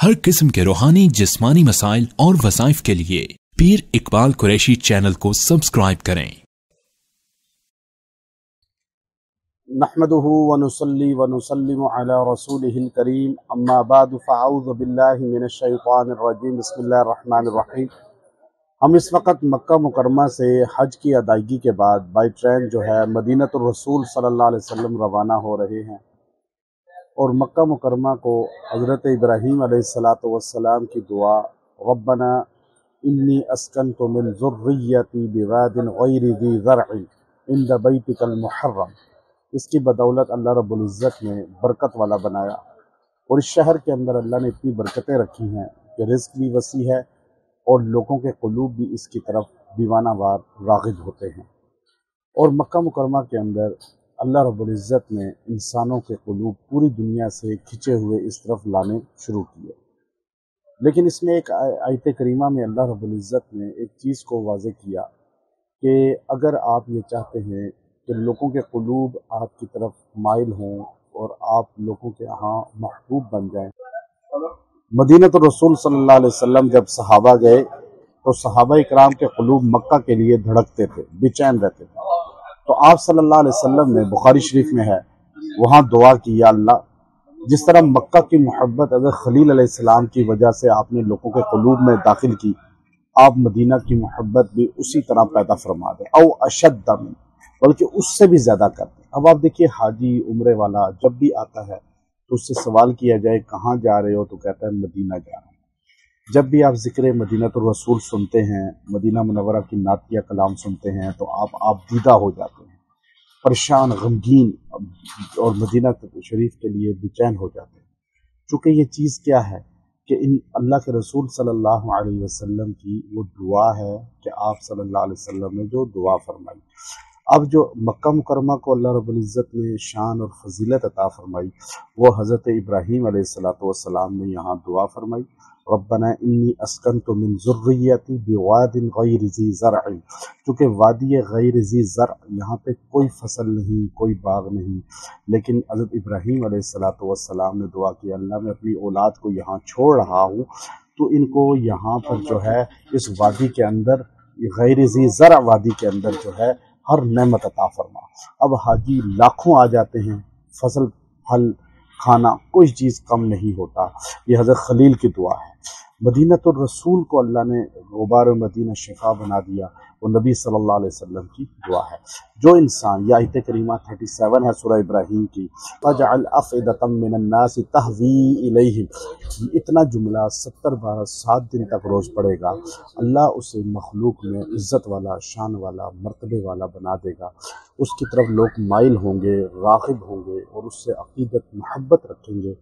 हर किस्म के रूहानी जिस्मानी मसाइल और वज़ाइफ के लिए पीर इकबाल कुरैशी चैनल को सब्सक्राइब करें। नहमदुहु व नुसल्ली व नुसल्लिमु अला रसूलिहिल करीम, अम्मा बाद, फ़अऊज़ु बिल्लाहि मिनश शैतानिर रजीम, बिस्मिल्लाहिर रहमानिर रहीम। हम इस वक्त मक्का मुकरमा से हज की अदायगी के बाद बाई ट्रेन जो है मदीनतुर रसूल सल्लल्लाहु अलैहि वसल्लम रवाना हो रहे हैं और मक्का मुकरमा को हज़रत इब्राहीम अलैहिस्सलातु वस्सलाम की दुआ, रब्बना इन्नी अस्कनतु मिन ज़ुर्रिय्यती बिवादिन गैरि ज़ी ज़रअन इंद बैतिकल मुहर्रम, इसकी बदौलत अल्लाह रब्बुल इज़्ज़त ने बरकत वाला बनाया। और इस शहर के अंदर अल्लाह ने इतनी बरकतें रखी हैं कि रिज़्क़ भी वसी है और लोगों के क़ुलूब भी इसकी तरफ दीवाना वार राग़िब होते हैं। और मक्का मुकरमा के अंदर अल्लाह रब्बुल इज़्ज़त ने इंसानों के क़ुलूब पूरी दुनिया से खिंचे हुए इस तरफ लाने शुरू किए। लेकिन इसमें एक आयत करीमा में अल्लाह रब्बुल इज़्ज़त ने एक चीज़ को वाज़ेह किया कि अगर आप ये चाहते हैं कि लोगों के क़ुलूब आपकी तरफ माइल हों और आप लोगों के यहाँ महबूब बन जाएं, मदीनतुर रसूल सल्लल्लाहु अलैहि वसल्लम जब सहाबा गए तो सहाबा इकराम के क़ुलूब मक्का के लिए धड़कते थे, बेचैन रहते थे। तो आप सल्लल्लाहु अलैहि वसल्लम ने, बुखारी शरीफ में है, वहाँ दुआ की, या अल्लाह, जिस तरह मक्का की मोहब्बत हज़रत खलील अलैहिस्सलाम की वजह से आपने लोगों के क़ुलूब में दाखिल की, आप मदीना की मोहब्बत भी उसी तरह पैदा फरमा दें, औ अशद्द मिन, बल्कि उससे भी ज़्यादा कर दें। अब आप देखिए, हाजी उम्रे वाला जब भी आता है तो उससे सवाल किया जाए कहाँ जा रहे हो, तो कहता है मदीना जा रहा है। जब भी आप ज़िक्र मदीनतुर रसूल सुनते हैं, मदीना मुनव्वरा की नातिया कलाम सुनते हैं, तो आप दीदा हो जाते हैं, परेशान, गमगीन और मदीना शरीफ के लिए बेचैन हो जाते हैं। चूँकि ये चीज़ क्या है कि इन अल्लाह के रसूल सल्लल्लाहु अलैहि वसल्लम की वो दुआ है कि आप सल्लल्लाहु अलैहि वसल्लम ने जो दुआ फरमाई। अब जो मक्का मुकरमा को अल्लाह रब्बुल इज़्ज़त ने शान और फजीलत अता फरमाई, वो हज़रत इब्राहीम अलैहिस्सलातु वस्सलाम ने यहाँ दुआ फरमाई, रब्बना इन्नी अस्कनतु मिन ज़ुर्रिय्यती बिवादिन गैरि ज़ी ज़रअन, क्योंकि वादी गैरि ज़ी ज़रअ, यहाँ पे कोई फसल नहीं, कोई बाग नहीं, लेकिन हज़रत इब्राहीम अलैहिस्सलातु वस्सलाम ने दुआ की, अल्लाह मैं अपनी औलाद को यहाँ छोड़ रहा हूँ, तो इनको यहाँ पर जो है इस वादी के अंदर, गैरि ज़ी ज़रअ वादी के अंदर जो है हर नेमत अता फरमा। अब हाजी लाखों आ जाते हैं, फसल, फल, खाना, कोई चीज़ कम नहीं होता। ये हज़रत खलील की दुआ है। मदीनतुर रसूल को अल्लाह ने गुबार मदीना शिफा बना दिया, वो नबी सल्लल्लाहु अलैहि वसल्लम की दुआ है। जो इंसान, यह आयत करीमा 37 है सूरह इब्राहीम की, वजअल अफ़इदतम मिनन नास तहवी इलैहिम, इतना जुमला 70 बार 7 दिन तक रोज़ पढ़ेगा, अल्लाह उसे मखलूक में इज़्ज़त वाला, शान वाला, मर्तबे वाला बना देगा। उसकी तरफ लोग माइल होंगे, राग़िब होंगे और उससे अक़ीदत, मोहब्बत रखेंगे,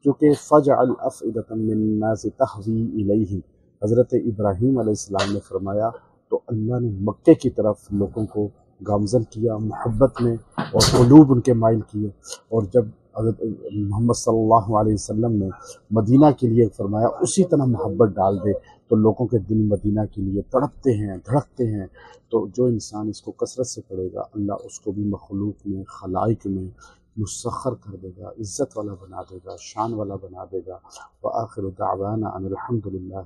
क्योंकि फ़जअल अफ़इदतम मिनन नास तहवी इलैहिम, हज़रत इब्राहीम अलैहिस्सलाम ने फरमाया तो अल्लाह ने मक्के की तरफ लोगों को गामज़न किया मोहब्बत में और क़ुलूब उनके माइल किए। और जब हज़रत मोहम्मद सल्लल्लाहु अलैहि वसल्लम ने मदीना के लिए फरमाया उसी तरह मोहब्बत डाल दे, तो लोगों के दिल मदीना के लिए तड़पते हैं, धड़कते हैं। तो जो इंसान इसको कसरत से पढ़ेगा, अल्लाह उसको भी मखलूक में, खलाइक में मुसख्खर कर देगा, इज़्ज़त वाला बना देगा, शान वाला बना देगा। व आखिरु दावाना अनिल हम्दुलिल्लाह।